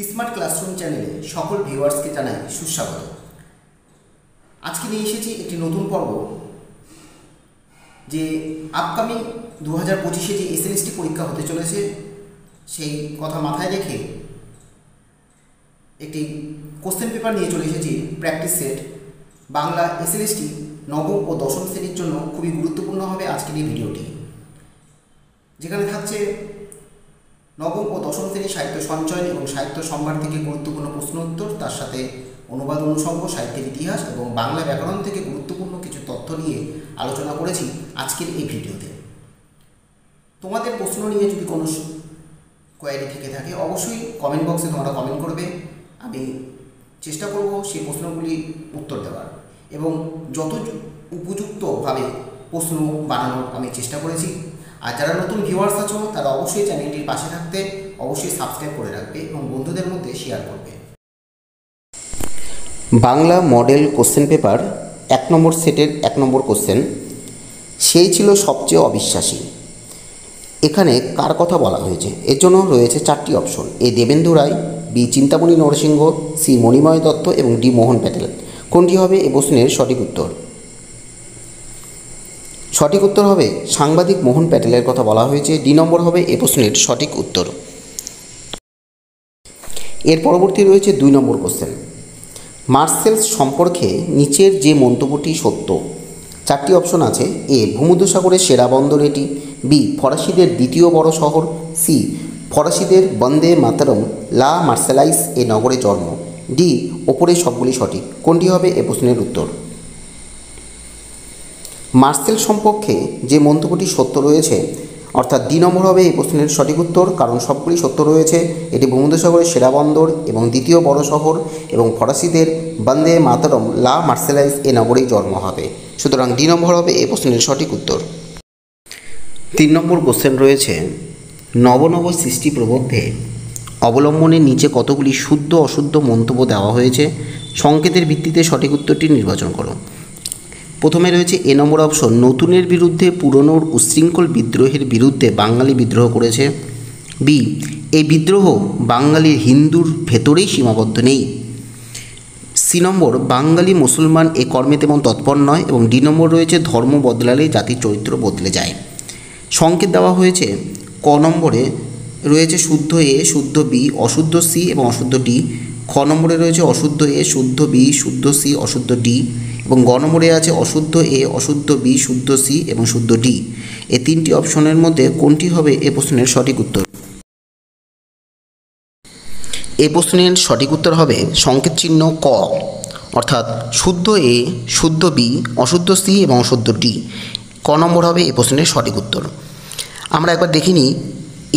Smart classroom চ্যানেলে সকল ভিউয়ার্সকে জানাই সুস্বাগত। আজকে নিয়ে এসেছি একটি নতুন পর্ব, যে আপকামিং 2025-এ যে এসএলএসটি পরীক্ষা হতে চলেছে সেই কথা মাথায় রেখে একটি কোশ্চেন পেপার নিয়ে চলে এসেছি। প্র্যাকটিস সেট বাংলা এসএলএসটি নবম ও দশম শ্রেণীর জন্য খুবই গুরুত্বপূর্ণ হবে আজকের এই ভিডিওটি, যেখানে থাকছে নবম ও দশম শ্রেণীর সাহিত্য সঞ্চয় এবং সাহিত্য সম্ভার থেকে গুরুত্বপূর্ণ প্রশ্ন উত্তর, তার সাথে অনুবাদ অনুষঙ্গ, সাহিত্যের ইতিহাস এবং বাংলা ব্যাকরণ থেকে গুরুত্বপূর্ণ কিছু তথ্য নিয়ে আলোচনা করেছি আজকের এই ভিডিওতে। তোমাদের প্রশ্ন নিয়ে যদি কোনো কোয়ারি থেকে থাকে অবশ্যই কমেন্ট বক্সে তোমরা কমেন্ট করবে। আমি চেষ্টা করব সেই প্রশ্নগুলি উত্তর দেওয়ার এবং যত উপযুক্তভাবে প্রশ্ন বানানোর আমি চেষ্টা করেছি। আর যারা নতুন ভিউয়ার্স আছো তারা অবশ্যই চ্যানেলটির পাশে থাকতে অবশ্যই সাবস্ক্রাইব করে রাখবে এবং বন্ধুদের মধ্যে শেয়ার করবে। বাংলা মডেল কোশ্চেন পেপার 1 নম্বর সেটের 1 নম্বর কোশ্চেন, সেই ছিল সবচেয়ে অবিশ্বাসী। এখানে কার কথা বলা হয়েছে? এর জন্য রয়েছে 4টি অপশন: এ দেবেন্দু রায়, বি চিন্তামণি নরসিংহ, সি মণিময় দত্ত এবং ডি মোহন প্যাটেল। কোনটি হবে এ প্রশ্নের সঠিক উত্তর? সঠিক উত্তর হবে সাংবাদিক মোহন প্যাটেলের কথা বলা হয়েছে। ডি নম্বর হবে এ প্রশ্নের সঠিক উত্তর। এর পরবর্তী রয়েছে 2 নম্বর কোশ্চেন। মার্সেলস সম্পর্কে নিচের যে মন্তব্যটি সত্য? 4টি অপশন আছে: এ ভূমধ্যসাগরের সেরা বন্দর এটি, বি ফরাসিদের দ্বিতীয় বড় শহর, সি ফরাসিদের বন্দে মাতরম লা মার্সেলাইস এ নগরে জন্ম, ডি ওপরের সবগুলি সঠিক। কোনটি হবে এ প্রশ্নের উত্তর? মার্সেল সম্পর্কে যে মন্তব্যটি সত্য রয়েছে, অর্থাৎ ডি নম্বর হবে এই প্রশ্নের সঠিক উত্তর, কারণ সবগুলি সত্য রয়েছে। এটি ভূমধ্যসাগরের সেরা বন্দর এবং দ্বিতীয় বড় শহর এবং ফরাসিদের বন্দে মাতরম লা মার্সেলাইস এ নগরেই জন্ম হবে। সুতরাং ডি নম্বর হবে এই প্রশ্নের সঠিক উত্তর। 3 নম্বর কোশ্চেন রয়েছে, নব নব সৃষ্টি প্রবন্ধে অবলম্বনের নিচে কতগুলি শুদ্ধ অশুদ্ধ মন্তব্য দেওয়া হয়েছে? সংকেতের ভিত্তিতে সঠিক উত্তরটি নির্বাচন করো। প্রথমে রয়েছে এ নম্বর অপশন, নতুনের বিরুদ্ধে পুরনোর উচ্ছৃঙ্খল বিদ্রোহের বিরুদ্ধে বাঙালি বিদ্রোহ করেছে। বি এই বিদ্রোহ বাঙালির হিন্দুর ভেতরেই সীমাবদ্ধ নেই। সি নম্বর, বাঙালি মুসলমান এ কর্মে তেমন তৎপর নয়। এবং ডি নম্বর রয়েছে, ধর্ম বদলালে জাতির চরিত্র বদলে যায়। সংকেত দেওয়া হয়েছে ক নম্বরে রয়েছে শুদ্ধ এ, শুদ্ধ বি, অশুদ্ধ সি এবং অশুদ্ধ ডি। খ নম্বরে রয়েছে অশুদ্ধ এ, শুদ্ধ বি, শুদ্ধ সি, অশুদ্ধ ডি। এবং গ নম্বরে আছে অশুদ্ধ এ, অশুদ্ধ বি, শুদ্ধ সি এবং শুদ্ধ ডি। এই 3টি অপশনের মধ্যে কোনটি হবে এ প্রশ্নের সঠিক উত্তর? এই প্রশ্নের সঠিক উত্তর হবে সংকেত চিহ্ন ক, অর্থাৎ শুদ্ধ এ, শুদ্ধ বি, অশুদ্ধ সি এবং অশুদ্ধ ডি। ক নম্বর হবে এই প্রশ্নের সঠিক উত্তর। আমরা একবার দেখিনি।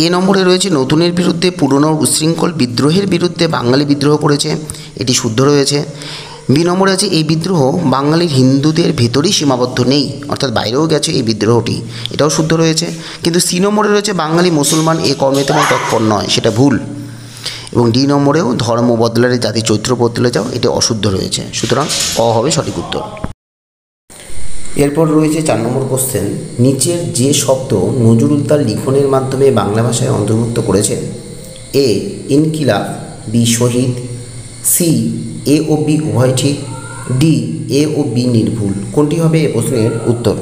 এ নম্বরে রয়েছে নতুনের বিরুদ্ধে পুরনোর উচ্ছৃঙ্খল বিদ্রোহের বিরুদ্ধে বাঙালি বিদ্রোহ করেছে, এটি শুদ্ধ রয়েছে। বি নম্বরে আছে এই বিদ্রোহ বাঙালির হিন্দুদের ভেতরেই সীমাবদ্ধ নেই, অর্থাৎ বাইরেও গেছে এই বিদ্রোহটি, এটাও শুদ্ধ রয়েছে। কিন্তু সি নম্বরে রয়েছে বাঙালি মুসলমান এ কর্মে তেমন তৎপর নয়, সেটা ভুল। এবং ডি নম্বরেও ধর্ম বদলালে জাতির চরিত্র বদলে যাও, এটা অশুদ্ধ রয়েছে। সুতরাং অ হবে সঠিক উত্তর। এরপর রয়েছে 4 নম্বর কোশ্চেন, নিচের যে শব্দ নজরুল তার লিখনের মাধ্যমে বাংলা ভাষায় অন্তর্ভুক্ত করেছেন? এ ইনকিলাব, বি শহীদ, সি এ ও বি উভয় ঠিক, ডি এ ও বি নির্ভুল। কোনটি হবে এ প্রশ্নের উত্তর?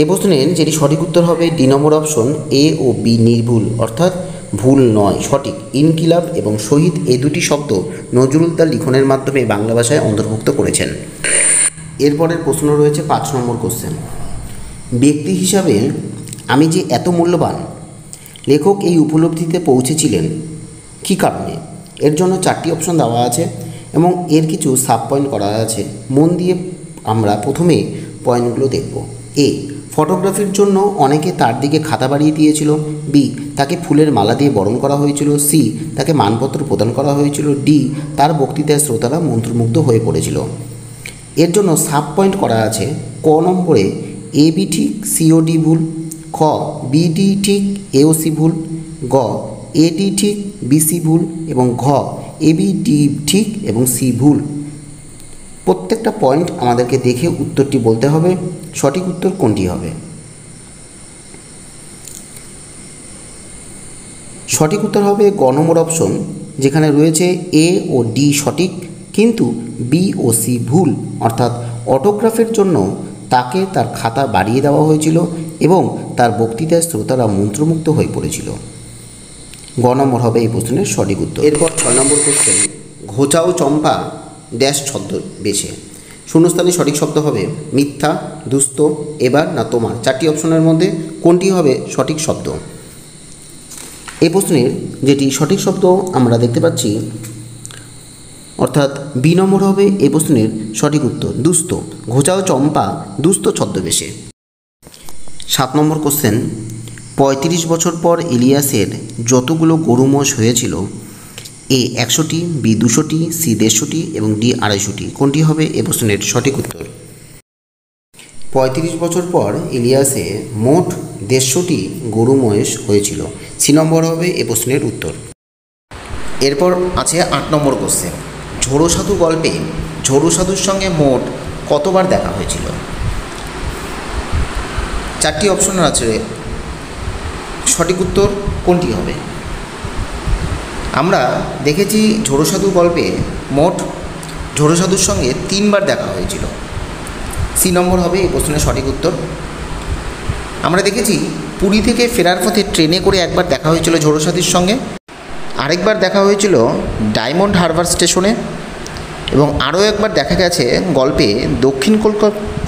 এ প্রশ্নের যেটি সঠিক উত্তর হবে ডি নম্বর অপশন, এ ও বি নির্ভুল, অর্থাৎ ভুল নয়, সঠিক। ইনকিলাব এবং শহীদ এই দুটি শব্দ নজরুল তার লিখনের মাধ্যমে বাংলা ভাষায় অন্তর্ভুক্ত করেছেন। এরপরের প্রশ্ন রয়েছে 5 নম্বর কোশ্চেন, ব্যক্তি হিসাবে আমি যে এত মূল্যবান, লেখক এই উপলব্ধিতে পৌঁছেছিলেন কী কারণে? এর জন্য 4টি অপশন দেওয়া আছে এবং এর কিছু সাব পয়েন্ট করা আছে। মন দিয়ে আমরা প্রথমে পয়েন্টগুলো দেখব। এ ফটোগ্রাফির জন্য অনেকে তার দিকে খাতা বাড়িয়ে দিয়েছিল। বি তাকে ফুলের মালা দিয়ে বরণ করা হয়েছিল। সি তাকে মানপত্র প্রদান করা হয়েছিল। ডি তার বক্তৃতায় শ্রোতারা মন্ত্রমুগ্ধ হয়ে পড়েছিল। এর জন্য সাব পয়েন্ট করা আছে। ক নম্বরে এ বি ঠিক, সি ও ডি ভুল। খ বি ডি ঠিক, এ ও সি ভুল। গ এ ডি ঠিক, বি সি ভুল এবং ঘ এ বি ডি ঠিক এবং সি ভুল। প্রত্যেকটা পয়েন্ট আমাদেরকে দেখে উত্তরটি বলতে হবে। সঠিক উত্তর কোনটি হবে? সঠিক উত্তর হবে গ নম্বর অপশন, যেখানে রয়েছে এ ও ডি সঠিক কিন্তু বি ও সি ভুল। অর্থাৎ অটোগ্রাফের জন্য তাকে তার খাতা বাড়িয়ে দেওয়া হয়েছিল এবং তার বক্তৃতায় শ্রোতারা মন্ত্রমুগ্ধ হয়ে পড়েছিল। গ নম্বর হবে এই প্রশ্নের সঠিক উত্তর। এরপর 6 নম্বর কোশ্চেন, ঘোচাও চম্পা ড্যাশ ছদ্মবেশে। শূন্যস্থানে সঠিক শব্দ হবে মিথ্যা, দুস্থ, এবার না তোমার। 4টি অপশনের মধ্যে কোনটি হবে সঠিক শব্দ? এই প্রশ্নের যেটি সঠিক শব্দ আমরা দেখতে পাচ্ছি, অর্থাৎ বি নম্বর হবে এই প্রশ্নের সঠিক উত্তর, দুস্থ। ঘোচাও চম্পা দুস্থ ছদ্মবেশে। 7 নম্বর কোশ্চেন, 35 বছর পর ইলিয়াসের যতগুলো গরু মোষ হয়েছিল, এ 100টি, বি 200টি, সি 150টি এবং ডি 250টি। কোনটি হবে এ প্রশ্নের সঠিক উত্তর? 35 বছর পর ইলিয়াসে মোট 150টি গরু মহিষ হয়েছিল। সি নম্বর হবে এ প্রশ্নের উত্তর। এরপর আছে 8 নম্বর কোশ্চেন, ঝোড়ো সাধু গল্পে ঝোড়ো সাধুর সঙ্গে মোট কতবার দেখা হয়েছিল? 4টি অপশন আছে, সঠিক উত্তর কোনটি হবে? আমরা দেখেছি ঝোড়ো সাধু গল্পে মোট ঝোড়ো সাধুর সঙ্গে 3বার দেখা হয়েছিল। সি নম্বর হবে এই প্রশ্নের সঠিক উত্তর। আমরা দেখেছি পুরী থেকে ফেরার পথে ট্রেনে করে একবার দেখা হয়েছিল ঝোড়ো সাধুর সঙ্গে, আরেকবার দেখা হয়েছিল ডায়মন্ড হারবার স্টেশনে এবং আরও একবার দেখা গেছে গল্পে দক্ষিণ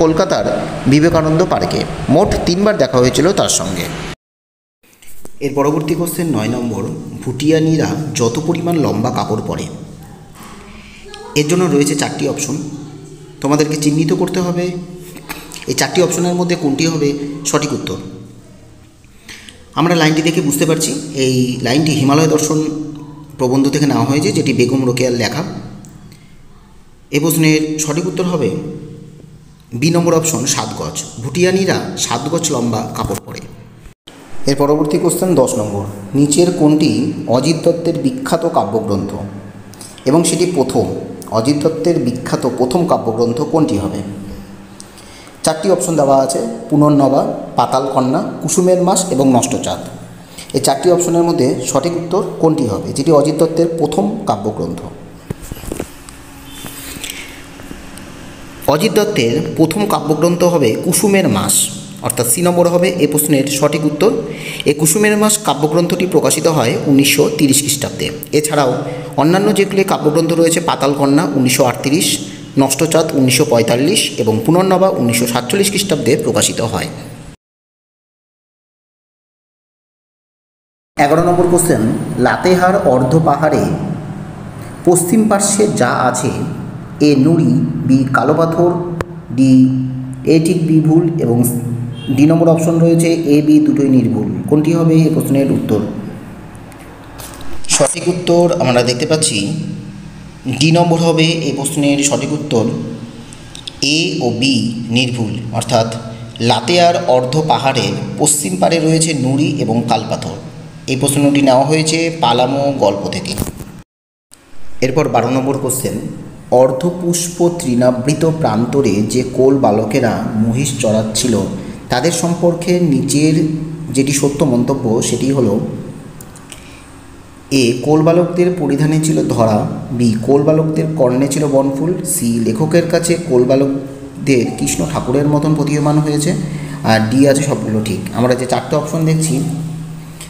কলকাতার বিবেকানন্দ পার্কে। মোট 3বার দেখা হয়েছিল তার সঙ্গে। এর পরবর্তী কোশ্চেন 9 নম্বর, ভুটিয়ানিরা যত পরিমাণ লম্বা কাপড় পরে। এর জন্য রয়েছে 4টি অপশন, তোমাদেরকে চিহ্নিত করতে হবে এই 4টি অপশনের মধ্যে কোনটি হবে সঠিক উত্তর। আমরা লাইনটি দেখে বুঝতে পারছি এই লাইনটি হিমালয় দর্শন প্রবন্ধ থেকে নেওয়া হয়েছে, যেটি বেগম রোকেয়ার লেখা। এ প্রশ্নের সঠিক উত্তর হবে বি নম্বর অপশন, 7 গজ। ভুটিয়ানিরা 7 গজ লম্বা কাপড় পরে। এর পরবর্তী কোশ্চেন 10 নম্বর, নিচের কোনটি অজিত দত্তের বিখ্যাত কাব্যগ্রন্থ এবং সেটি প্রথম? অজিত দত্তের বিখ্যাত প্রথম কাব্যগ্রন্থ কোনটি হবে? 4টি অপশন দেওয়া আছে, পুনর্নবা, পাতালকন্যা, কুসুমের মাস এবং নষ্টচাঁদ। এই 4টি অপশনের মধ্যে সঠিক উত্তর কোনটি হবে, যেটি অজিত দত্তের প্রথম কাব্যগ্রন্থ? অজিত দত্তের প্রথম কাব্যগ্রন্থ হবে কুসুমের মাস, অর্থাৎ সি নম্বর হবে এ প্রশ্নের সঠিক উত্তর। এই কুসুমের মাস কাব্যগ্রন্থটি প্রকাশিত হয় 1930 খ্রিস্টাব্দে। এছাড়াও অন্যান্য যেগুলি কাব্যগ্রন্থ রয়েছে, পাতালকন্যা 1938, নষ্টচাঁদ 1945 এবং পুনর্নবা 1947 খ্রিস্টাব্দে প্রকাশিত হয়। 11 নম্বর কোশ্চেন, লাতেহার অর্ধ পাহাড়ে পশ্চিম পার্শ্বে যা আছে, এ নুড়ি, বি কালো পাথর, ডি এ ঠিক বি ভুল এবং ডি নম্বর অপশন রয়েছে এ বি দুটোই নির্ভুল। কোনটি হবে এই প্রশ্নের উত্তর? সঠিক উত্তর আমরা দেখতে পাচ্ছি ডি নম্বর হবে এই প্রশ্নের সঠিক উত্তর। এ ও বি নির্ভুল, অর্থাৎ লাতেয়ার অর্ধ পাহাড়ের পশ্চিম পারে রয়েছে নুড়ি এবং কালপাথর। এই প্রশ্নটি নেওয়া হয়েছে পালামো গল্প থেকে। এরপর 12 নম্বর কোশ্চেন, অর্ধপুষ্প তৃণাবৃত প্রান্তরে যে কোল বালকেরা মহিষ চড়াচ্ছিল তাদের সম্পর্কে নিচের যেটি সত্য মন্তব্য সেটি হলো, এ কোল বালকদের পরিধানে ছিল ধরা, বি কোল বালকদের কর্ণে ছিল বনফুল, সি লেখকের কাছে কোল বালকদের কৃষ্ণ ঠাকুরের মতন প্রতীয়মান হয়েছে, আর ডি আছে সবগুলো ঠিক। আমরা যে 4টে অপশন দেখছি,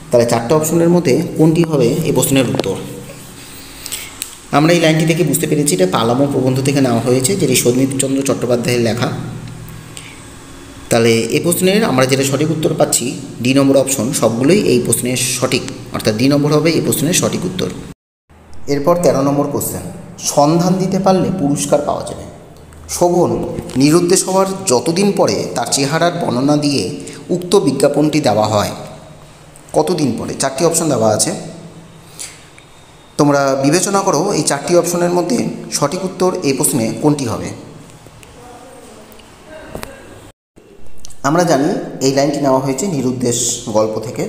তাহলে 4টে অপশনের মধ্যে কোনটি হবে এই প্রশ্নের উত্তর? আমরা এই লাইনটি থেকে বুঝতে পেরেছি এটা পালামো প্রবন্ধ থেকে নেওয়া হয়েছে, যেটি সন্দীপচন্দ্র চট্টোপাধ্যায়ের লেখা। তাহলে এই প্রশ্নের আমরা যেটা সঠিক উত্তর পাচ্ছি ডি নম্বর অপশন, সবগুলোই এই প্রশ্নের সঠিক, অর্থাৎ ডি নম্বর হবে এই প্রশ্নের সঠিক উত্তর। এরপর 13 নম্বর কোশ্চেন, সন্ধান দিতে পারলে পুরস্কার পাওয়া যাবে। শোভন নিরুদ্দেশ হওয়ার যতদিন পরে তার চেহারার বর্ণনা দিয়ে উক্ত বিজ্ঞাপনটি দেওয়া হয়, কতদিন পরে? 4টি অপশন দেওয়া আছে, তোমরা বিবেচনা করো এই 4টি অপশনের মধ্যে সঠিক উত্তর এই প্রশ্নে কোনটি হবে। আমরা জানি এই লাইনটি নেওয়া হয়েছে নিরুদ্দেশ গল্প থেকে।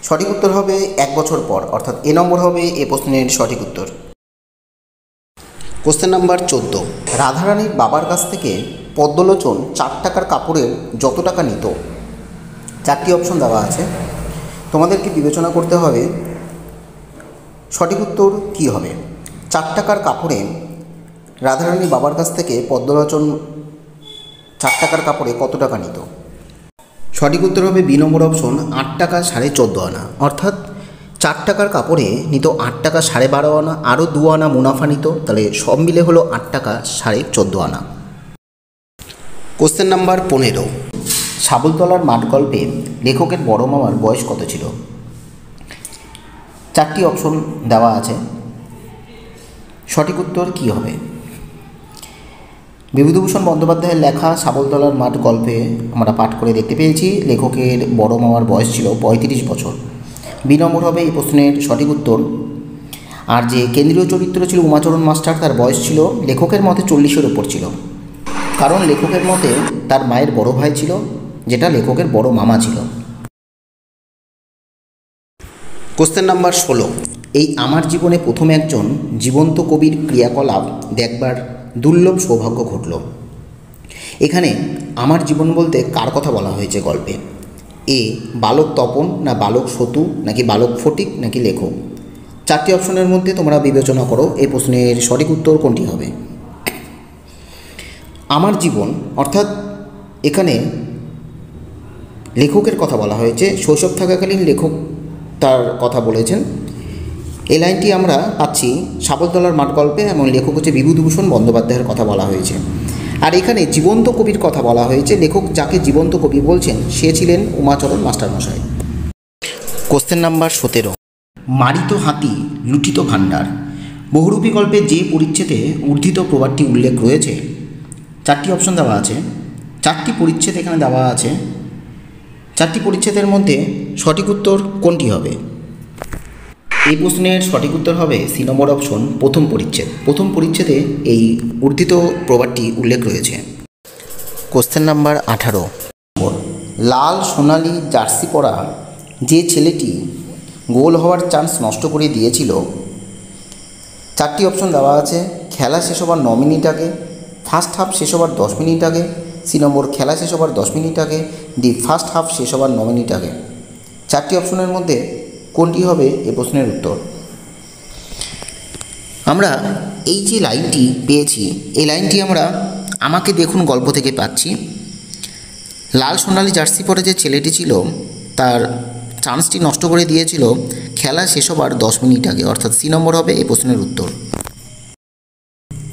সঠিক উত্তর হবে 1 বছর পর, অর্থাৎ এ নম্বর হবে এ প্রশ্নের সঠিক উত্তর। কোশ্চেন নাম্বার 14, রাধারানীর বাবার কাছ থেকে পদ্মলোচন 4 টাকার কাপড়ের যত টাকা নিত। 4টি অপশন দেওয়া আছে, তোমাদেরকে বিবেচনা করতে হবে সঠিক উত্তর কী হবে? 4 টাকার কাপড়ে রাধারানী বাবার কাছ থেকে পদ্মলোচন 4 টাকার কাপড়ে কত টাকা নিত? সঠিক উত্তর হবে বি নম্বর অপশন, 8 টাকা 14.5 আনা। অর্থাৎ 4 টাকার কাপড়ে নিত 8 টাকা 12.5 আনা, আরও 2 আনা মুনাফা নিত, তাহলে সব মিলে হলো 8 টাকা 14.5 আনা। কোশ্চেন নাম্বার 15, সাবলতলার মাঠ গল্পে লেখকের বড় মামার বয়স কত ছিল? 4টি অপশন দেওয়া আছে। সঠিক উত্তর কী হবে? বিভূতিভূষণ বন্দ্যোপাধ্যায়ের লেখা সাবলতলার মাঠ গল্পে আমরা পাঠ করে দেখতে পেয়েছি লেখকের বড় মামার বয়স ছিল 35 বছর। বি নম্বর হবে এই প্রশ্নের সঠিক উত্তর। আর যে কেন্দ্রীয় চরিত্র ছিল উমাচরণ মাস্টার, তার বয়স ছিল লেখকের মতে 40-এর ওপর ছিল, কারণ লেখকের মতে তার মায়ের বড় ভাই ছিল, যেটা লেখকের বড় মামা ছিল। কোশ্চেন নাম্বার 16, এই আমার জীবনে প্রথম একজন জীবন্ত কবির ক্রিয়াকলাপ দেখবার দুর্লভ সৌভাগ্য ঘটল। এখানে আমার জীবন বলতে কার কথা বলা হয়েছে গল্পে? এ বালক তপন, না বালক সতু, নাকি বালক ফটিক, নাকি লেখক? 4টি অপশনের মধ্যে তোমরা বিবেচনা করো এই প্রশ্নের সঠিক উত্তর কোনটি হবে। আমার জীবন অর্থাৎ এখানে লেখকের কথা বলা হয়েছে, শৈশব থাকাকালীন লেখক তার কথা বলেছেন। এই লাইনটি আমরা পাচ্ছি সাবলতলার মাঠ গল্পে, এবং লেখক হচ্ছে বিভূতিভূষণ বন্দ্যোপাধ্যায়ের কথা বলা হয়েছে। আর এখানে জীবন্ত কবির কথা বলা হয়েছে, লেখক যাকে জীবন্ত কবি বলছেন সে ছিলেন উমাচরণ মাস্টারমশাই। কোশ্চেন নাম্বার 17, মারিত হাতি লুঠিত ভাণ্ডার বহুরূপী গল্পে যে পরিচ্ছেদে ঊর্ধ্বিত প্রবাদটি উল্লেখ রয়েছে? 4টি অপশন দেওয়া আছে। 4টি পরিচ্ছেদ এখানে দেওয়া আছে। 4টি পরিচ্ছেদের মধ্যে সঠিক উত্তর কোনটি হবে? এই প্রশ্নের সঠিক উত্তর হবে সি নম্বর অপশন, প্রথম পরিচ্ছেদ। প্রথম পরিচ্ছেদে এই ঊর্ধ্বিত প্রবাদটি উল্লেখ রয়েছে। কোশ্চেন নাম্বার 18, লাল সোনালি জার্সি পরা যে ছেলেটি গোল হওয়ার চান্স নষ্ট করে দিয়েছিল? 4টি অপশন দেওয়া আছে। খেলা শেষ হবার 9 মিনিট আগে, ফার্স্ট হাফ শেষ হবার 10 মিনিট আগে, সি নম্বর খেলা শেষ হবার 10 মিনিট আগে, ডি ফার্স্ট হাফ শেষ হবার 9 মিনিট আগে। 4টি অপশনের মধ্যে কোনটি হবে এ প্রশ্নের উত্তর? আমরা এই যে লাইনটি পেয়েছি, এই লাইনটি আমরা আমাকে দেখুন গল্প থেকে পাচ্ছি। লাল সোনালি জার্সি পরে যে ছেলেটি ছিল তার চান্সটি নষ্ট করে দিয়েছিল খেলা শেষ হবার 10 মিনিট আগে, অর্থাৎ সি নম্বর হবে এই প্রশ্নের উত্তর।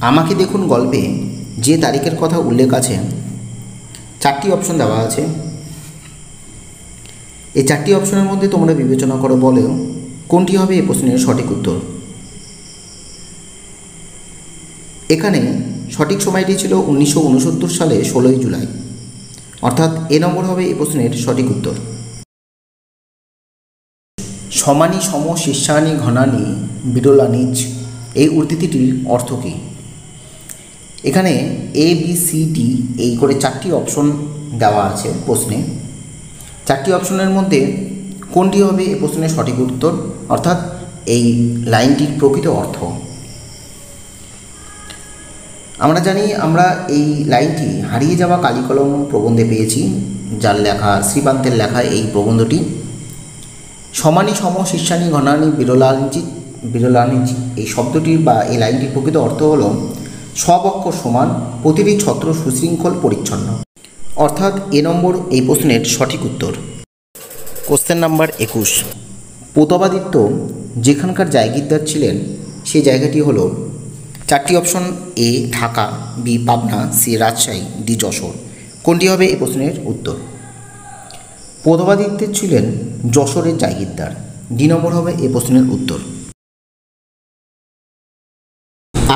আমাকে দেখুন গল্পে যে তারিখের কথা উল্লেখ আছে, 4টি অপশন দেওয়া আছে। এই 4টি অপশনের মধ্যে তোমরা বিবেচনা করো, বলেও কোনটি হবে এই প্রশ্নের সঠিক উত্তর। এখানে সঠিক সময়টি ছিল 1969 সালে 16ই জুলাই, অর্থাৎ এ নম্বর হবে এই প্রশ্নের সঠিক উত্তর। সমানি সম শিষ্যানি ঘনানি বিরলানিচ এই উদ্ধৃতিটির অর্থ কী? এখানে এ বি সি ডি এই করে 4টি অপশন দেওয়া আছে প্রশ্নে। 4টি অপশনের মধ্যে কোনটি হবে এই প্রশ্নের সঠিক উত্তর, অর্থাৎ এই লাইনটির প্রকৃত অর্থ? আমরা জানি আমরা এই লাইনটি হারিয়ে যাওয়া কালিকলম প্রবন্ধে পেয়েছি, যার লেখা শ্রীপান্তের লেখা এই প্রবন্ধটি। সমানি সম শিষ্যানি ঘনানি বিরলানিচ এই শব্দটির বা এই লাইনটির প্রকৃত অর্থ হল সব অক্ষর সমান, প্রতিটি ছত্র সুশৃঙ্খল পরিচ্ছন্ন, অর্থাৎ এ নম্বর এই প্রশ্নের সঠিক উত্তর। কোশ্চেন নাম্বার 21, প্রতাপাদিত্য যেখানকার জায়গিরদার ছিলেন সেই জায়গাটি হল? 4টি option. A Dhaka, B Pabna, C Rajshahi, D Jessore. কোনটি হবে এই প্রশ্নের উত্তর? প্রতাপাদিত্যের ছিলেন যশোরের জায়গিরদার, ডি নম্বর হবে এই প্রশ্নের উত্তর।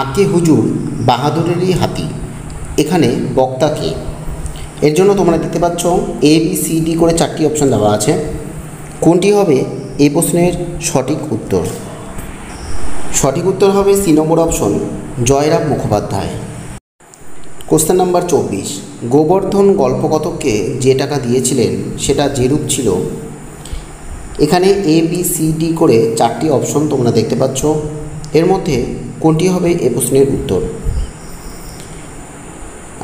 আঁকে হুজুর বাহাদুরেরই হাতি, এখানে বক্তা কে? এর জন্য তোমরা দেখতে পাচ্ছ এ বি সি ডি করে 4টি অপশন দেওয়া আছে। কোনটি হবে এই প্রশ্নের সঠিক উত্তর? সঠিক উত্তর হবে সি নম্বর option, Jayram Mukhopadhyay. Question number 24, Gobardhan গল্পকথককে যে টাকা দিয়েছিলেন সেটা যেরূপ ছিল? এখানে এ বি সি ডি করে 4টি অপশন তোমরা দেখতে পাচ্ছ। এর মধ্যে কোনটি হবে এ প্রশ্নের উত্তর?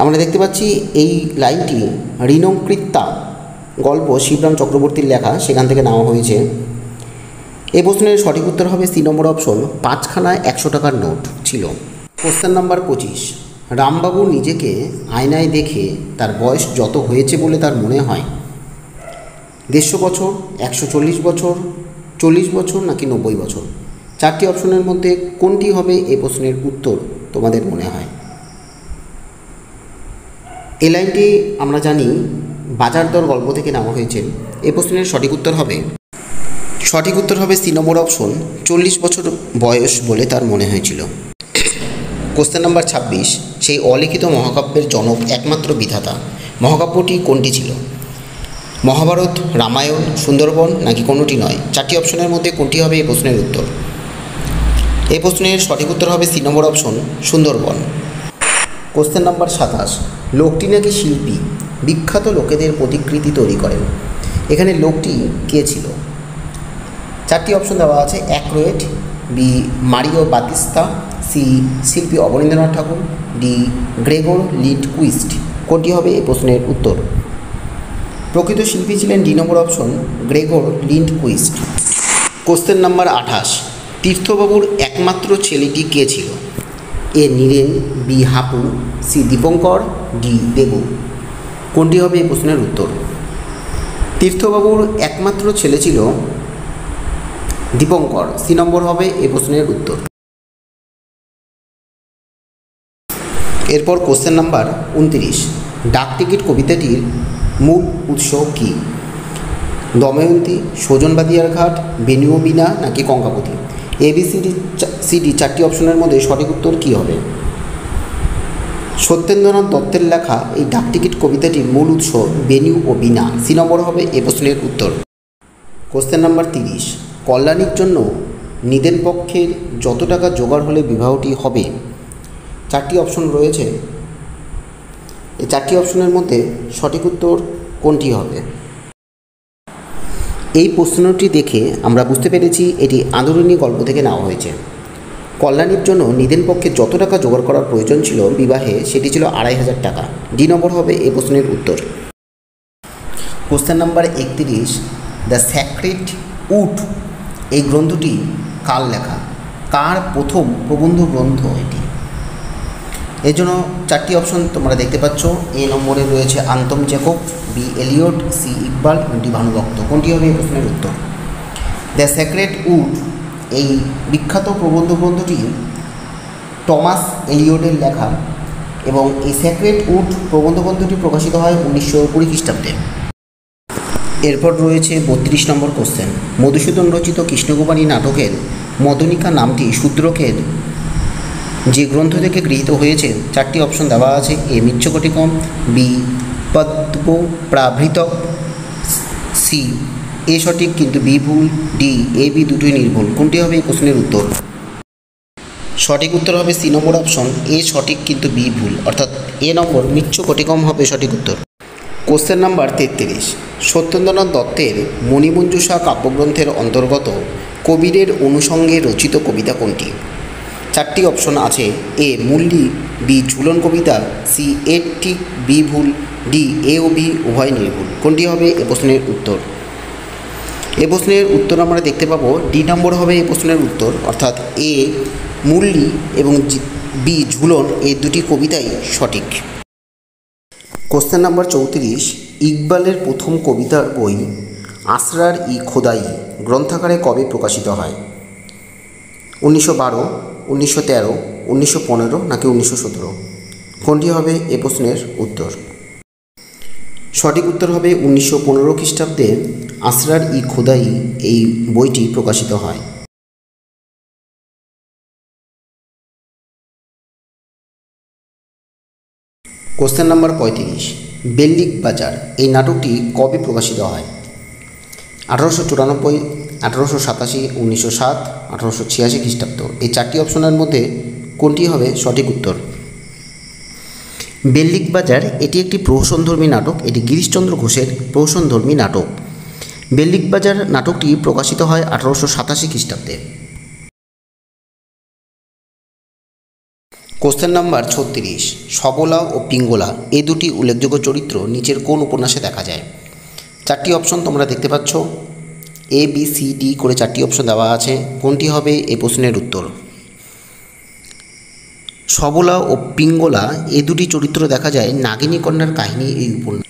আমরা দেখতে পাচ্ছি এই লাইনটি ঋণকৃত্যা গল্প শিবরাম চক্রবর্তীর লেখা, সেখান থেকে নেওয়া হয়েছে। এই প্রশ্নের সঠিক উত্তর হবে সি নম্বর অপশন, 5খানা 100 টাকার নোট ছিল। কোশ্চেন নাম্বার 25, রামবাবু নিজেকে আয়নায় দেখে তার বয়স যত হয়েছে বলে তার মনে হয় 150 বছর, 140 বছর, 40 বছর নাকি 90 বছর। 4টি অপশনের মধ্যে কোনটি হবে এই প্রশ্নের উত্তর তোমাদের মনে হয়? এই লাইনটি আমরা জানি বাজার দর গল্প থেকে নেওয়া হয়েছে। এই প্রশ্নের সঠিক উত্তর হবে সি নম্বর অপশন, 40 বছর বয়স বলে তার মনে হয়েছিল। কোশ্চেন নাম্বার 26, সেই অলিখিত মহাকাব্যের জনক একমাত্র বিধাতা, মহাকাব্যটি কোনটি ছিল? মহাভারত, রামায়ণ, সুন্দরবন নাকি কোনোটি নয়। 4টি অপশনের মধ্যে কোনটি হবে এই প্রশ্নের উত্তর? এই প্রশ্নের সঠিক উত্তর হবে সি নম্বর অপশন, সুন্দরবন। কোশ্চেন নাম্বার 27, লোকটি নাকি শিল্পী, বিখ্যাত লোকেদের প্রতিকৃতি তৈরি করেন। এখানে লোকটি কে ছিল? 4টি অপশন দেওয়া আছে, অ্যাক্রোয়েট, বি মারিও বাতিস্তা, সি শিল্পী Abanindranath Thakur, D Gregor Lindquist. কোনটি হবে এই প্রশ্নের উত্তর? প্রকৃত শিল্পী ছিলেন ডি নম্বর option, Gregor Lindquist. Question number 28, তীর্থবাবুর একমাত্র ছেলেটি কে ছিল? A Niren, B Hapu, C Dipankar, D Debu. কোনটি হবে এই প্রশ্নের উত্তর? তীর্থবাবুর একমাত্র ছেলে ছিল দীপঙ্কর, সি নম্বর হবে এই প্রশ্নের উত্তর। এরপর কোশ্চেন নাম্বার 29, ডাকটিকিট কবিতাটির মূল উৎস কী? দময়ন্তী, সুজনবাদিয়ার ঘাট, বেনু ও বীণা নাকি কঙ্কাবতী। এবিসিডি সিডি 4টি অপশনের মধ্যে সঠিক উত্তর কী হবে? সত্যেন্দ্রনাথ দত্তের লেখা এই ডাকটিকিট কবিতাটির মূল উৎস বেনু ও বীণা, সি নম্বর হবে এ প্রশ্নের উত্তর। কোশ্চেন নাম্বার 30, কল্যাণীর জন্য নিদেন পক্ষের যত টাকা জোগাড় হলে বিবাহটি হবে। 4টি অপশন রয়েছে, এই 4টি অপশনের মধ্যে সঠিক উত্তর কোনটি হবে? এই প্রশ্নটি দেখে আমরা বুঝতে পেরেছি এটি আন্দোলনী গল্প থেকে নেওয়া হয়েছে। কল্যাণীর জন্য নিদেন পক্ষে যত টাকা জোগাড় করার প্রয়োজন ছিল বিবাহে, সেটি ছিল 2500 টাকা, ডি নম্বর হবে এই প্রশ্নের উত্তর। Question number 31, the sacred wood এই গ্রন্থটি কার লেখা? কার প্রথম প্রবন্ধ গ্রন্থ এটি? এর জন্য 4টি অপশন তোমরা দেখতে পাচ্ছ। এ নম্বরে রয়েছে আন্তম Jacob, B Eliot, C Iqbal, D Bhanubhakta. কোনটি হবে এই প্রশ্নের উত্তর? দ্য স্যাক্রেড উড এই বিখ্যাত প্রবন্ধ গ্রন্থটি টমাস এলিয়টের লেখা এবং এই স্যাক্রেড উড প্রবন্ধ গ্রন্থটি প্রকাশিত হয় 1920 খ্রিস্টাব্দে। এরপর রয়েছে 32 নম্বর কোশ্চেন, মধুসূদন রচিত কৃষ্ণকুমারী নাটকের মদনিকা নামটি শূদ্রকের যে গ্রন্থ থেকে গৃহীত হয়েছে। 4টি অপশন দেওয়া আছে, এ মিচ্ছকটিকম, বি পদ্ম প্রাভৃতক, সি এ সঠিক কিন্তু বি ভুল, ডি এ বি দুটোই নির্ভুল। কোনটি হবে এই প্রশ্নের উত্তর? সঠিক উত্তর হবে সি নম্বর অপশন, এ সঠিক কিন্তু বি ভুল, অর্থাৎ এ নম্বর মিচ্ছকটিকম হবে সঠিক উত্তর। কোশ্চেন নাম্বার 33, সত্যেন্দ্রনাথ দত্তের মণিমঞ্জুষা কাব্যগ্রন্থের অন্তর্গত কবিরের অনুষঙ্গে রচিত কবিতা কোনটি? 4টি অপশন আছে, এ মুল্লি, বি ঝুলন কবিতা, সি এ ঠিক বি ভুল, ডি এ ও বি উভয় নির্ভুল। কোনটি হবে এ প্রশ্নের উত্তর? এ প্রশ্নের উত্তর আমরা দেখতে পাবো ডি নম্বর হবে এই প্রশ্নের উত্তর, অর্থাৎ এ মুল্লি এবং বি ঝুলন এই দুটি কবিতাই সঠিক। কোশ্চেন নাম্বার 34, ইকবালের প্রথম কবিতার বই আসরার ই খোদাই গ্রন্থাকারে কবে প্রকাশিত হয়? 1912, 1913, 1915 নাকি 1917। কোনটি হবে এ প্রশ্নের উত্তর? সঠিক উত্তর হবে 1915 খ্রিস্টাব্দে আসরার ই খোদাই এই বইটি প্রকাশিত হয়। কোশ্চেন নাম্বার 35, বেল্লিক বাজার এই নাটকটি কবে প্রকাশিত হয়? 1894, 1887, 1907, 1886 খ্রিস্টাব্দ। এই 4টি অপশনের মধ্যে কোনটি হবে সঠিক উত্তর? বেল্লিক বাজার এটি একটি প্রহসনধর্মী নাটক, এটি গিরিশচন্দ্র ঘোষের প্রহসনধর্মী নাটক। বেল্লিক বাজার নাটকটি প্রকাশিত হয় 1887 খ্রিস্টাব্দে। কোশ্চেন নাম্বার 36, সবলা ও পিঙ্গলা এই দুটি উল্লেখযোগ্য চরিত্র নিচের কোন উপন্যাসে দেখা যায়? 4টি অপশন তোমরা দেখতে পাচ্ছ। এ বি সি ডি করে 4টি অপশন দেওয়া আছে, কোনটি হবে এই প্রশ্নের উত্তর? সবলা ও পিঙ্গলা এই দুটি চরিত্র দেখা যায় নাগিনী কন্যার কাহিনী এই উপন্যাস।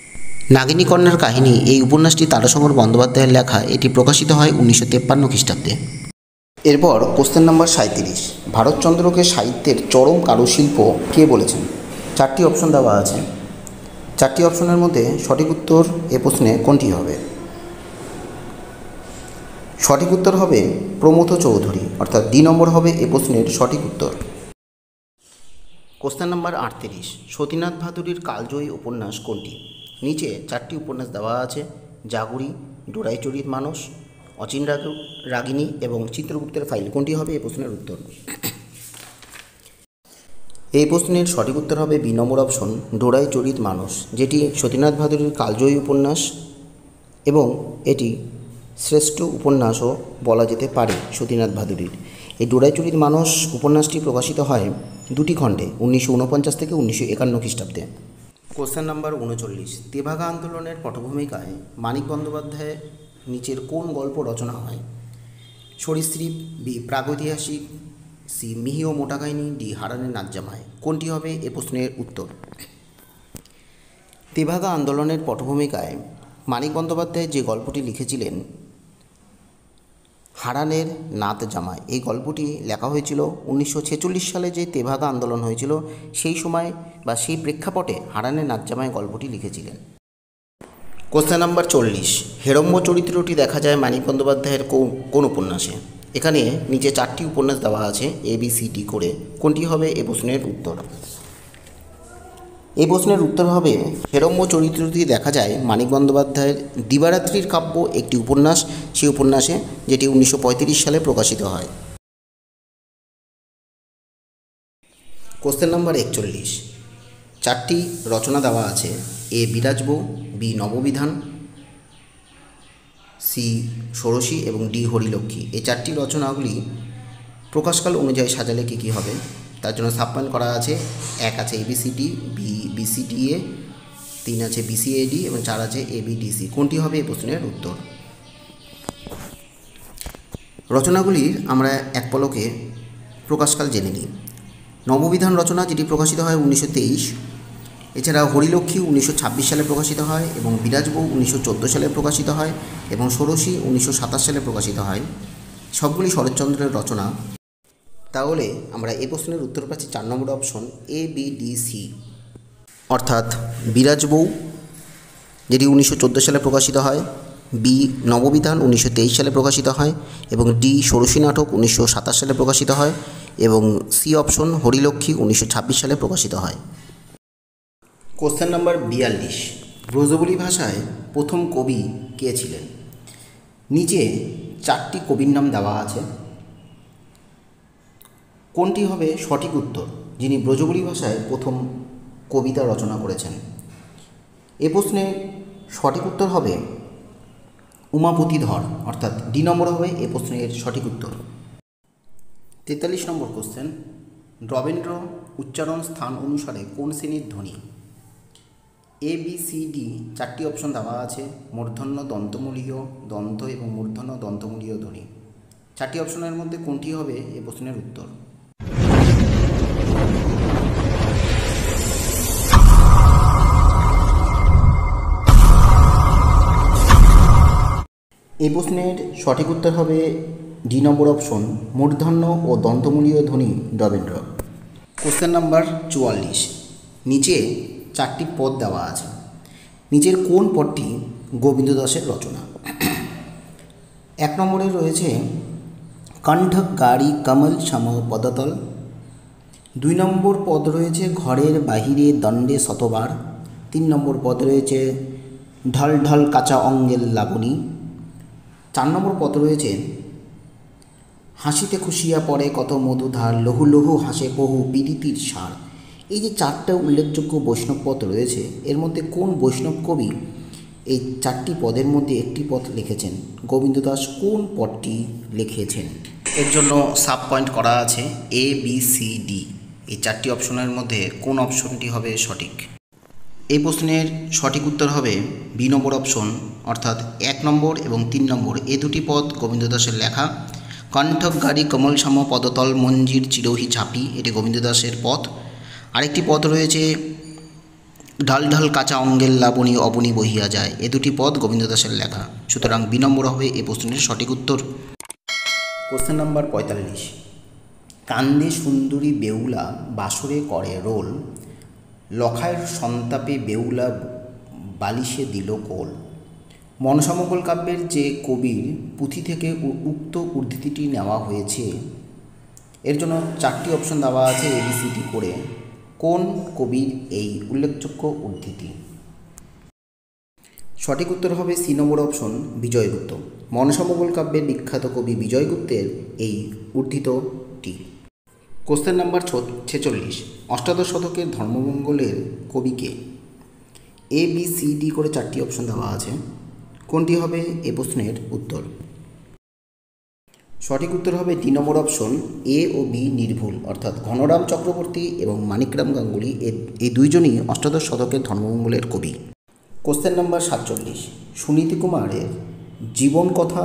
নাগিনী কন্যার কাহিনী এই উপন্যাসটি তারাশঙ্কর বন্দ্যোপাধ্যায়ের লেখা। এটি প্রকাশিত হয় 1953 খ্রিস্টাব্দে। এরপর কোশ্চেন নাম্বার 37, ভারতচন্দ্রকে সাহিত্যের চরম কারুশিল্প কে বলেছেন? 4টি অপশন দেওয়া আছে। 4টি অপশনের মধ্যে সঠিক উত্তর এ প্রশ্নে কোনটি হবে? সঠিক উত্তর হবে প্রমথ চৌধুরী, অর্থাৎ ডি নম্বর হবে এ প্রশ্নের সঠিক উত্তর। কোশ্চেন নাম্বার 38, সতীনাথ ভাদুড়ীর কালজয়ী উপন্যাস কোনটি? নিচে 4টি উপন্যাস দেওয়া আছে, জাগুরি, ডোরাইচরিত মানস, অচিন রাগিনী এবং চিত্রগুপ্তের ফাইল। কোনটি হবে এই প্রশ্নের উত্তর? এই প্রশ্নের সঠিক উত্তর হবে বি নম্বর অপশন, ডোরাইচরিত মানস, যেটি সতীনাথ ভাদুড়ীর কালজয়ী উপন্যাস এবং এটি শ্রেষ্ঠ উপন্যাসও বলা যেতে পারে সতীনাথ ভাদুড়ীর। এই ডোরাইচরিত মানস উপন্যাসটি প্রকাশিত হয় 2টি খণ্ডে 1949 থেকে 1951 খ্রিস্টাব্দে। কোশ্চেন নাম্বার 39, তেভাগা আন্দোলনের পটভূমিকায় মানিক বন্দ্যোপাধ্যায়ের নিচের কোন গল্প রচনা হয়? সরীসৃপ, বি প্রাগৈতিহাসিক, সি মিহি ও মোটা কাহিনী, ডি হারানের নাচজামায়। কোনটি হবে এ প্রশ্নের উত্তর? তেভাগা আন্দোলনের পটভূমিকায় মানিক বন্দ্যোপাধ্যায় যে গল্পটি লিখেছিলেন হারানের নাত জামাই, এই গল্পটি লেখা হয়েছিল 1946 সালে যে তেভাগা আন্দোলন হয়েছিল সেই সময় বা সেই প্রেক্ষাপটে হারানের নাত জামাই গল্পটি লিখেছিলেন। কোশ্চেন নাম্বার 40, হেরম্য চরিত্রটি দেখা যায় মানিক বন্দ্যোপাধ্যায়ের কোন উপন্যাসে? এখানে নিচে 4টি উপন্যাস দেওয়া আছে এ বি সি ডি করে, কোনটি হবে এ প্রশ্নের উত্তর? এই প্রশ্নের উত্তর হবে হেরম্য চরিত্রটি দেখা যায় মানিক বন্দ্যোপাধ্যায়ের দিবারাত্রির কাব্য একটি উপন্যাস, সেই উপন্যাসে, যেটি 1935 সালে প্রকাশিত হয়। কোশ্চেন নাম্বার 41, 4টি রচনা দেওয়া আছে, এ বিরাজ বউ, বি নববিধান, সি ষোড়শী এবং ডি হরিলক্ষ্মী। এই 4টি রচনাগুলি প্রকাশকাল অনুযায়ী সাজালে কী কী হবে? তার জন্য সাবপয়েন্ট করা আছে। 1 আছে এবিসিডি, বি বিসিডিএ, 3 আছে বিসিএডি এবং 4 আছে এবিডিসি। কোনটি হবে এই প্রশ্নের উত্তর? রচনাগুলির আমরা এক পলকে প্রকাশকাল জেনে নিই। নববিধান রচনা, যেটি প্রকাশিত হয় 1923, এছাড়া হরিলক্ষ্মী 1926 সালে প্রকাশিত হয় এবং বিরাজবউ 1914 সালে প্রকাশিত হয় এবং ষোড়শী 1927 সালে প্রকাশিত হয়। সবগুলি শরৎচন্দ্রের রচনা। তাহলে আমরা এই প্রশ্নের উত্তর পাচ্ছি 4 নম্বর option A B D C, অর্থাৎ বিরাজবউ যেটি 1914 সালে প্রকাশিত হয়, বি নববিধান 1923 সালে প্রকাশিত হয় এবং ডি ষোড়শী নাটক 1927 সালে প্রকাশিত হয় এবং সি অপশন হরিলক্ষ্মী 1926 সালে প্রকাশিত হয়। কোশ্চেন নাম্বার 42, ব্রজবুলি ভাষায় প্রথম কবি কে ছিলেন? নিচে 4টি কবির নাম দেওয়া আছে, কোনটি হবে সঠিক উত্তর যিনি ব্রজবুলি ভাষায় প্রথম কবিতা রচনা করেছেন? এ প্রশ্নে সঠিক উত্তর হবে উমাপতি ধর, অর্থাৎ ডি নম্বর হবে এ প্রশ্নের সঠিক উত্তর। 43 নম্বর কোশ্চেন, রবীন্দ্র উচ্চারণ স্থান অনুসারে কোন শ্রেণীর ধ্বনি? এ বি সি ডি 4টি অপশন দেওয়া আছে, মূর্ধন্য, দন্তমূলীয়, দন্ত এবং মূর্ধন্য দন্তমূলীয় ধ্বনি। 4টি অপশনের মধ্যে কোনটি হবে এ প্রশ্নের উত্তর? এই প্রশ্নের সঠিক উত্তর হবে ডি নম্বর অপশন, মূর্ধন্য ও দন্তমূলীয় ধ্বনি রবীন্দ্র। কোশ্চেন নাম্বার 44, নিচে 4টি পদ দেওয়া আছে, নিচের কোন পদটি গোবিন্দ দাসের রচনা? 1 নম্বরে রয়েছে কণ্ঠ গাড়ি কমল সম পদতল, 2 নম্বর পদ রয়েছে ঘরের বাহিরে দণ্ডে শতবার, 3 নম্বর পদ রয়েছে ঢল ঢল কাঁচা অঙ্গের লাবণী, 4 নম্বর পদ রয়েছে হাসিতে খুশিয়া পড়ে কত মধুধার, লহু লহু হাসে বহু পীড়িতির সার। এই যে 4টা উল্লেখযোগ্য বৈষ্ণব পদ রয়েছে, এর মধ্যে কোন বৈষ্ণব কবি এই 4টি পদের মধ্যে একটি পদ লিখেছেন? গোবিন্দ দাস কোন পদটি লিখেছেন? এর জন্য সাব পয়েন্ট করা আছে এ বি সি ডি। এই 4টি অপশনের মধ্যে কোন অপশনটি হবে সঠিক? এই প্রশ্নের সঠিক উত্তর হবে বি নম্বর অপশন, অর্থাৎ 1 নম্বর এবং 3 নম্বর এই দুটি পদ গোবিন্দ দাসের লেখা। কণ্ঠক গাড়ি কমলসাম পদতল মঞ্জির চিরহি ঝাঁপি, এটি গোবিন্দ দাসের পদ। আরেকটি পদ রয়েছে ঢাল ঢাল কাঁচা অঙ্গের লাবণী অবনী বহিয়া যায়, এ দুটি পদ গোবিন্দ দাসের লেখা। সুতরাং বি নম্বর হবে এই প্রশ্নের সঠিক উত্তর। কোশ্চেন নাম্বার 45, কান্দে সুন্দরী বেউলা বাসরে করে রোল, লখায়ের সন্তাপে বেউলা বালিশে দিল কোল। মনসামঙ্গল কাব্যের যে কবির পুঁথি থেকে উক্ত উদ্ধৃতিটি নেওয়া হয়েছে, এর জন্য 4টি অপশন দেওয়া আছে ABCD করে। কোন কবির এই উল্লেখযোগ্য উদ্ধৃতি? সঠিক উত্তর হবে সি নম্বর অপশন, বিজয়গুপ্ত। মনসামঙ্গল কাব্যের বিখ্যাত কবি বিজয়গুপ্তের এই উদ্ধৃতটি। কোশ্চেন নাম্বার 46, অষ্টাদশ শতকের ধর্মমঙ্গলের কবিকে? ABCD করে 4টি অপশন দেওয়া আছে, কোনটি হবে এ প্রশ্নের উত্তর? সঠিক উত্তর হবে ডি নম্বর অপশন, A ও B নির্ভুল, অর্থাৎ ঘনরাম চক্রবর্তী এবং মানিকরাম গাঙ্গুলি এই দুইজনই অষ্টাদশ শতকের ধর্মমঙ্গলের কবি। কোশ্চেন নাম্বার 47, সুনীতি কুমারের জীবন কথা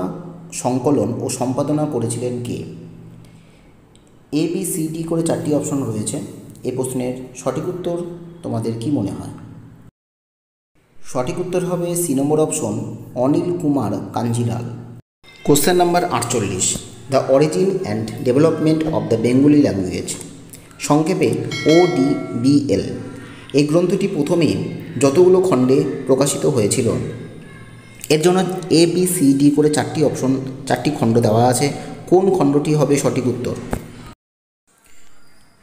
সংকলন ও সম্পাদনা করেছিলেন কে? ABCD করে 4টি অপশন রয়েছে, এ প্রশ্নের সঠিক উত্তর তোমাদের কি মনে হয়? সঠিক উত্তর হবে C number option, Anil Kumar Kanjilal. Question number 48, the origin and development of the Bengali language, সংক্ষেপে ODBL, এই গ্রন্থটি প্রথমে যতগুলো খণ্ডে প্রকাশিত হয়েছিল, এর জন্য ABCD করে 4টি অপশন 4টি খণ্ড দেওয়া আছে, কোন খণ্ডটি হবে সঠিক উত্তর?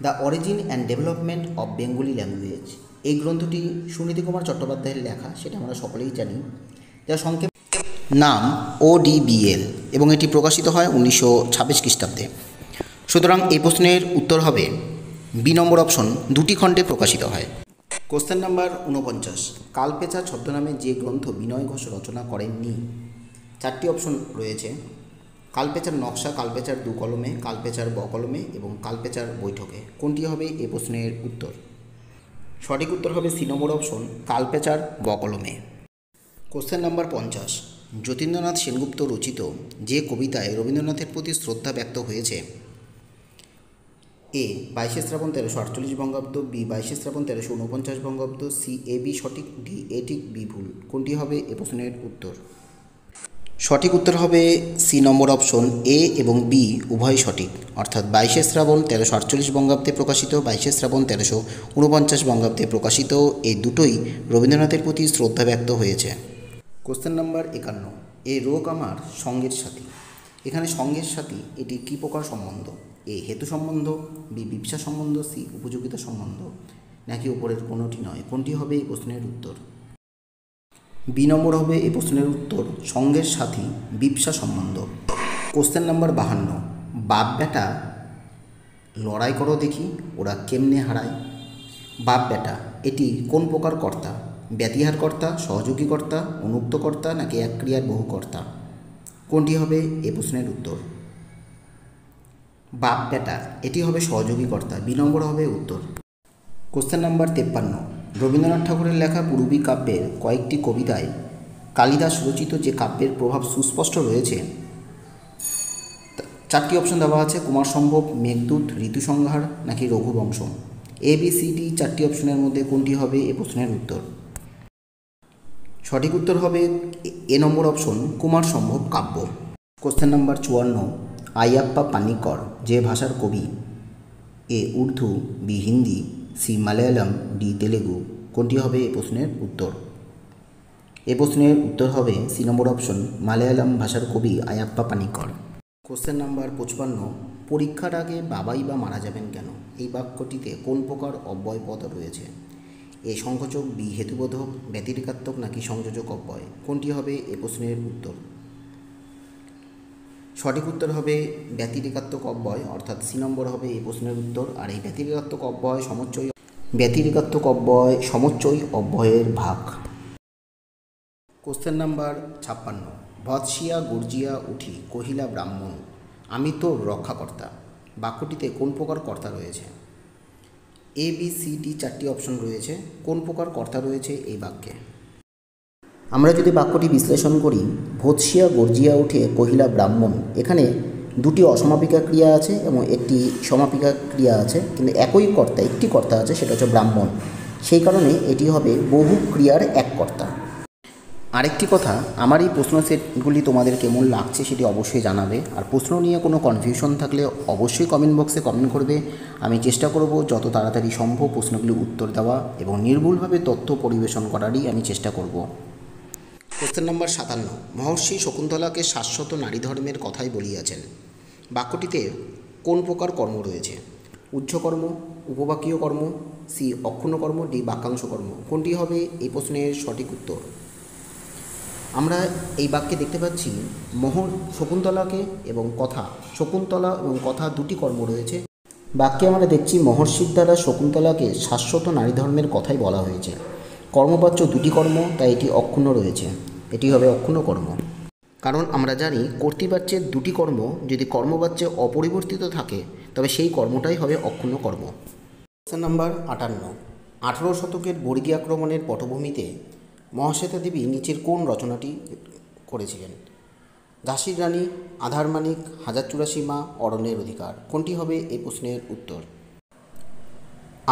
The origin and development of Bengali language, এই গ্রন্থটি সুনীতি কুমার চট্টোপাধ্যায়ের লেখা, সেটা আমরা সকলেই জানি, যার সংক্ষেপ নাম ODBL এবং এটি প্রকাশিত হয় 1926 খ্রিস্টাব্দে। সুতরাং এই প্রশ্নের উত্তর হবে বি নম্বর অপশন, 2টি খণ্ডে প্রকাশিত হয়। কোশ্চেন নাম্বার 49, কালপেচার ছদ্মনামে যে গ্রন্থ বিনয় ঘোষ রচনা করেননি, 4টি অপশন রয়েছে, কালপেচার নকশা, কালপেচার 2 কলমে, কালপেচার ব কলমে এবং কালপেচার বৈঠকে, কোনটি হবে এই প্রশ্নের উত্তর? সঠিক উত্তর হবে সি নম্বর অপশন, কালপেচার ব কলমে। কোশ্চেন নাম্বার 50, যতীন্দ্রনাথ সেনগুপ্ত রচিত যে কবিতায় রবীন্দ্রনাথের প্রতি শ্রদ্ধা ব্যক্ত হয়েছে, A 22 শ্রাবণ 1348 বঙ্গাব্দ, B 22 শ্রাবণ 1349 বঙ্গাব্দ, C AB সঠিক, D A ঠিক, B ভুল, কোনটি হবে এ প্রশ্নের উত্তর? সঠিক উত্তর হবে সি নম্বর অপশন, A এবং B উভয় সঠিক, অর্থাৎ 22 শ্রাবণ 1348 বঙ্গাব্দে প্রকাশিত, 22 শ্রাবণ 1349 বঙ্গাব্দে প্রকাশিত, এই দুটোই রবীন্দ্রনাথের প্রতি শ্রদ্ধা ব্যক্ত হয়েছে। কোশ্চেন নাম্বার 51, এ রোগ আমার সঙ্গের সাথী, এখানে সঙ্গের সাথী এটি কী প্রকার সম্বন্ধ? A হেতু সম্বন্ধ, B বিবসা সম্বন্ধ, C উপযোগিতা সম্বন্ধ, নাকি উপরের কোনোটি নয়, কোনটি হবে এই প্রশ্নের উত্তর? বি নম্বর হবে এই প্রশ্নের উত্তর, সঙ্গের সাথী বিবসা সম্বন্ধ। কোশ্চেন নাম্বার 52, বাপ বেটা লড়াই করো দেখি ওরা কেমনে হারায়, বাপ বেটা এটি কোন প্রকার কর্তা? ব্যতিহার কর্তা, সহযোগী কর্তা, অনুক্ত কর্তা, নাকি এক ক্রিয়ার বহু কর্তা, কোনটি হবে এ প্রশ্নের উত্তর? বাপ বেটা এটি হবে সহযোগী কর্তা, বি নম্বর হবে উত্তর। কোশ্চেন নাম্বার 53, রবীন্দ্রনাথ ঠাকুরের লেখা পূর্বী কাব্যের কয়েকটি কবিতায় কালিদাস রচিত যে কাব্যের প্রভাব সুস্পষ্ট রয়েছে, 4টি অপশন দেওয়া আছে, কুমার সম্ভব, মেঘদূত, ঋতুসংহার, নাকি রঘুবংশম, ABCD 4টি অপশনের মধ্যে কোনটি হবে এ প্রশ্নের উত্তর? সঠিক উত্তর হবে এ নম্বর অপশন, কুমার সম্ভব কাব্য। কোশ্চেন নাম্বার 54, আইয়াপ্পা পানিকর যে ভাষার কবি? A Urdu, B Hindi, C Malayalam, D Telugu, কোনটি হবে এ প্রশ্নের উত্তর? এ প্রশ্নের উত্তর হবে সি নম্বর অপশন, মালয়ালম ভাষার কবি আইয়াপ্পা পানিকর। কোশ্চেন নাম্বার 55, পরীক্ষার আগে বাবাই বা মারা যাবেন কেন, এই বাক্যটিতে কোন প্রকার অব্যয় পদ রয়েছে? A সংকোচক, B হেতুবোধক, ব্যতিরেকাত্মক, নাকি সংযোজক অব্যয়, কোনটি হবে এ প্রশ্নের উত্তর? সঠিক উত্তর হবে ব্যতিরেকাত্মক অব্যয়, অর্থাৎ সি নম্বর হবে এই প্রশ্নের উত্তর। আর এই ব্যতিরেকাত্মক অব্যয় সমচ্চয় অব্যয়ের ভাগ। কোশ্চেন নাম্বার 56, ভৎসিয়া গর্জিয়া উঠি কহিলা ব্রাহ্মণ আমি তোর রক্ষাকর্তা, বাক্যটিতে কোন প্রকার কর্তা রয়েছে? এ বি সি ডি চারটি অপশন রয়েছে। কোন প্রকার কর্তা রয়েছে এই বাক্যে? আমরা যদি বাক্যটি বিশ্লেষণ করি, ভৎসিয়া গর্জিয়া উঠে কহিলা ব্রাহ্মণ, এখানে দুটি অসমাপিকা ক্রিয়া আছে এবং একটি সমাপিকা ক্রিয়া আছে, কিন্তু একই কর্তা, একটি কর্তা আছে, সেটা হচ্ছে ব্রাহ্মণ। সেই কারণে এটি হবে বহু ক্রিয়ার এক কর্তা। আরেকটি কথা, আমার এই প্রশ্ন সেটগুলি তোমাদের কেমন লাগছে সেটি অবশ্যই জানাবে। আর প্রশ্ন নিয়ে কোনো কনফিউশন থাকলে অবশ্যই কমেন্ট বক্সে কমেন্ট করবে। আমি চেষ্টা করব যত তাড়াতাড়ি সম্ভব প্রশ্নগুলির উত্তর দেওয়া এবং নির্ভুলভাবে তথ্য পরিবেশন করারই আমি চেষ্টা করব। কোশ্চেন নাম্বার 57, মহর্ষি শকুন্তলাকে শাশ্বত নারী ধর্মের কথাই বলিয়াছেন। বাক্যটিতে কোন প্রকার কর্ম রয়েছে? উহ্যকর্ম, উপবাক্যীয় কর্ম, সি অক্ষুণ্ণ কর্ম, ডি বাক্যাংশ কর্ম। কোনটি হবে এই প্রশ্নের সঠিক উত্তর? আমরা এই বাক্যে দেখতে পাচ্ছি শকুন্তলাকে এবং কথা, শকুন্তলা এবং কথা দুটি কর্ম রয়েছে। বাক্যে আমরা দেখছি মহর্ষির দ্বারা শকুন্তলাকে শাশ্বত নারী ধর্মের কথাই বলা হয়েছে। কর্মবাচ্য দুটি কর্ম, তাই এটি অক্ষুণ্ণ রয়েছে, এটি হবে অক্ষুণ্ণ কর্ম। কারণ আমরা জানি কর্তৃবাচ্যের দুটি কর্ম যদি কর্মবাচ্যে অপরিবর্তিত থাকে তবে সেই কর্মটাই হবে অক্ষুণ্ণ কর্ম। কোশ্চেন নাম্বার 58, 18 শতকের বর্গী আক্রমণের পটভূমিতে মহাশ্বেতা দেবী নিচের কোন রচনাটি করেছিলেন? ঝাঁসির রানী, আধার মানিক, 1084 মা, অরণ্যের অধিকার। কোনটি হবে এই প্রশ্নের উত্তর?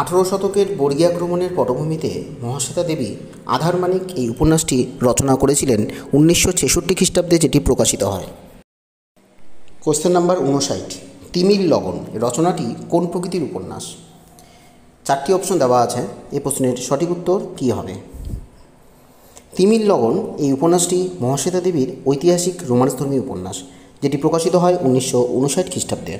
18 শতকের বর্গী আক্রমণের পটভূমিতে মহাশ্বেতা দেবী আধার মানিক এই উপন্যাসটি রচনা করেছিলেন 1966 খ্রিস্টাব্দে, যেটি প্রকাশিত হয়। কোশ্চেন নাম্বার 59, তিমির লগন রচনাটি কোন প্রকৃতির উপন্যাস? চারটি অপশন দেওয়া আছে, এই প্রশ্নের সঠিক উত্তর কী হবে? তিমির লগন এই উপন্যাসটি মহাশ্বেতা দেবীর ঐতিহাসিক রোমান্সধর্মী উপন্যাস, যেটি প্রকাশিত হয় 1959 খ্রিস্টাব্দে।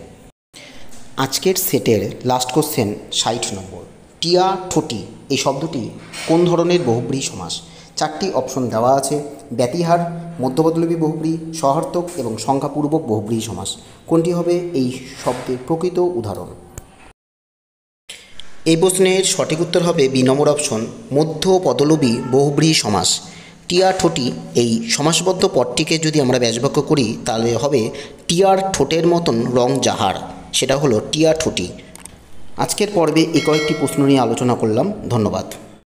আজকের সেটের লাস্ট কোশ্চেন 60 নম্বর, টিয়া ঠোঁটি এই শব্দটি কোন ধরনের বহুব্রীহি সমাস? চারটি অপশন দেওয়া আছে, ব্যতিহার, মধ্যপদলোপী বহুব্রীহি, সহার্থক এবং সংখ্যাপূর্বক বহুব্রীহি সমাস। কোনটি হবে এই শব্দের প্রকৃত উদাহরণ? এই প্রশ্নের সঠিক উত্তর হবে বি নম্বর অপশন, মধ্য পদলোপী বহুব্রীহি সমাস। টিয়া ঠোঁটি এই সমাসবদ্ধ পদটিকে যদি আমরা ব্যাসবাক্য করি তাহলে হবে টিয়ার ঠোঁটের মতন রং যাহার, সেটা হলো টিয়া ঠোঁটি। আজকের পর্বে এই কয়েকটি প্রশ্ন নিয়ে আলোচনা করলাম। ধন্যবাদ।